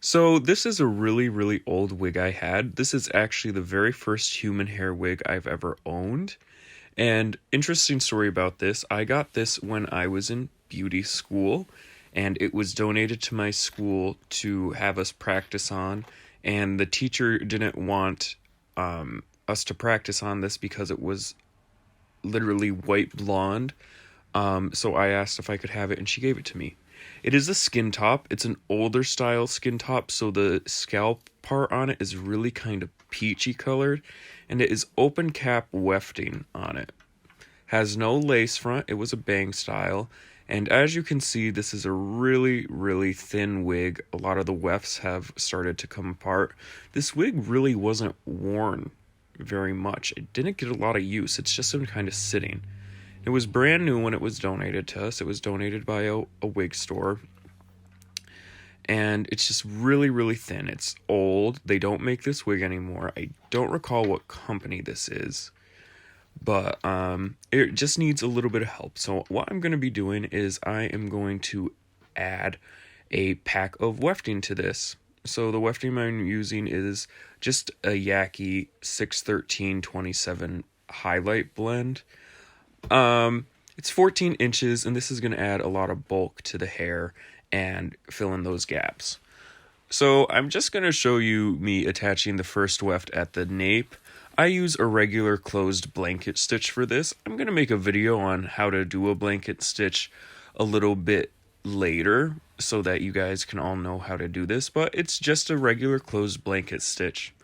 So this is a really, really old wig I had. This is actually the very first human hair wig I've ever owned. And interesting story about this, I got this when I was in beauty school, and it was donated to my school to have us practice on. And the teacher didn't want us to practice on this because it was literally white blonde. So I asked if I could have it, and she gave it to me. It is a skin top. It's an older style skin top, so the scalp part on it is really kind of peachy colored, and it is open cap wefting on it. Has no lace front. It was a bang style. And as you can see, this is a really, really thin wig. A lot of the wefts have started to come apart. This wig really wasn't worn very much. It didn't get a lot of use. It's just been kind of sitting. It was brand new when it was donated to us. It was donated by a wig store. And it's just really, really thin. It's old. They don't make this wig anymore. I don't recall what company this is. But it just needs a little bit of help. So what I'm going to be doing is I am going to add a pack of wefting to this. So the wefting I'm using is just a Yaki 613-27 highlight blend. It's 14 inches, and this is going to add a lot of bulk to the hair and fill in those gaps. So I'm just going to show you me attaching the first weft at the nape. I use a regular closed blanket stitch for this. I'm going to make a video on how to do a blanket stitch a little bit later so that you guys can all know how to do this, but it's just a regular closed blanket stitch.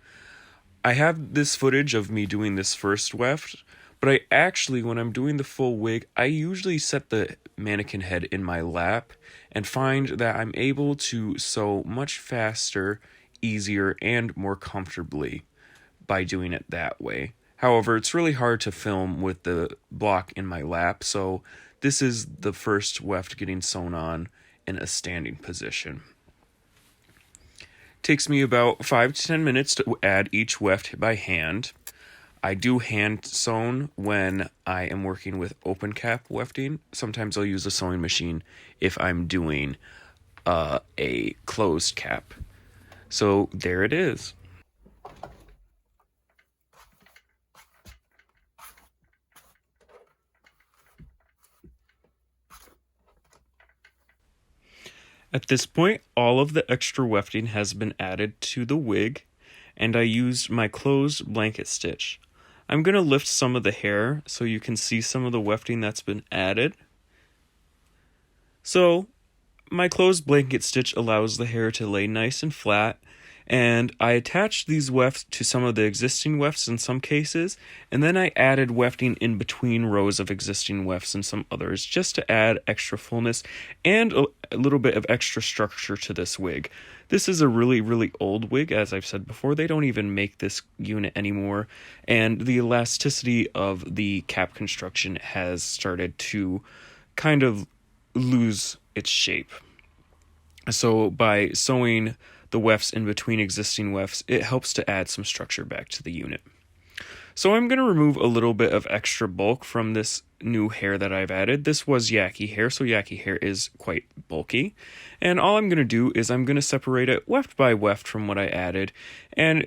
I have this footage of me doing this first weft, but I actually, when I'm doing the full wig, I usually set the mannequin head in my lap and find that I'm able to sew much faster, easier, and more comfortably by doing it that way. However, it's really hard to film with the block in my lap, so this is the first weft getting sewn on in a standing position. Takes me about 5 to 10 minutes to add each weft by hand. I do hand sewn when I am working with open cap wefting. Sometimes I'll use a sewing machine if I'm doing a closed cap. So there it is. At this point, all of the extra wefting has been added to the wig, and I used my closed blanket stitch. I'm going to lift some of the hair so you can see some of the wefting that's been added. So, my closed blanket stitch allows the hair to lay nice and flat, and I attached these wefts to some of the existing wefts in some cases, and then I added wefting in between rows of existing wefts and some others just to add extra fullness and a little bit of extra structure to this wig. This is a really, really old wig, as I've said before. They don't even make this unit anymore, and the elasticity of the cap construction has started to kind of lose its shape. So by sewing the wefts in between existing wefts, it helps to add some structure back to the unit. So I'm going to remove a little bit of extra bulk from this new hair that I've added. This was Yaki hair, so Yaki hair is quite bulky. And all I'm going to do is I'm going to separate it weft by weft from what I added and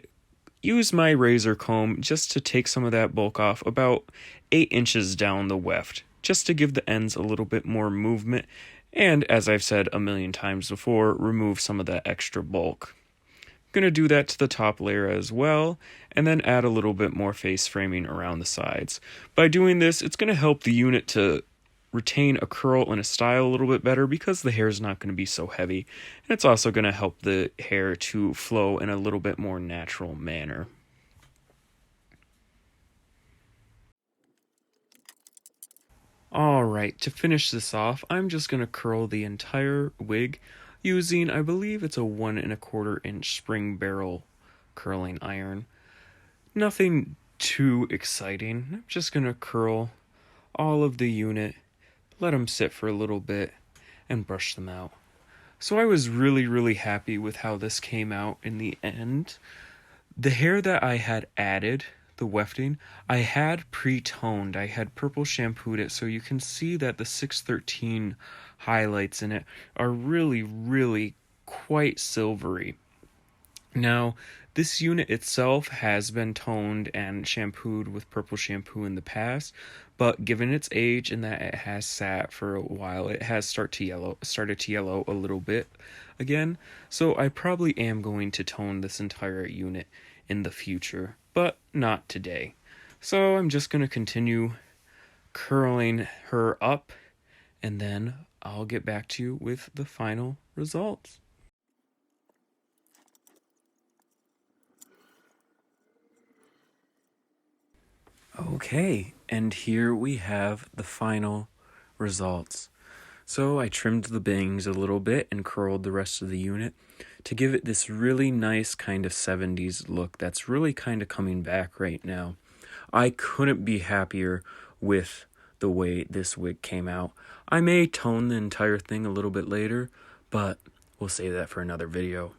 use my razor comb just to take some of that bulk off about 8 inches down the weft, just to give the ends a little bit more movement. And as I've said a million times before, remove some of that extra bulk. I'm going to do that to the top layer as well, and then add a little bit more face framing around the sides. By doing this, it's going to help the unit to retain a curl and a style a little bit better because the hair is not going to be so heavy. And it's also going to help the hair to flow in a little bit more natural manner. Alright, to finish this off, I'm just going to curl the entire wig using, I believe it's a 1¼ inch spring barrel curling iron. Nothing too exciting. I'm just going to curl all of the unit, let them sit for a little bit, and brush them out. So I was really, really happy with how this came out in the end. The hair that I had added, the wefting, I had pre-toned. I had purple shampooed it, so you can see that the 613 highlights in it are really, really quite silvery. Now, this unit itself has been toned and shampooed with purple shampoo in the past, but given its age and that it has sat for a while, it has started to yellow a little bit again. So I probably am going to tone this entire unit in the future, but not today. So I'm just going to continue curling her up, and then I'll get back to you with the final results. Okay, and here we have the final results. So I trimmed the bangs a little bit and curled the rest of the unit to give it this really nice kind of 70s look that's really kind of coming back right now. I couldn't be happier with the way this wig came out. I may tone the entire thing a little bit later, but we'll save that for another video.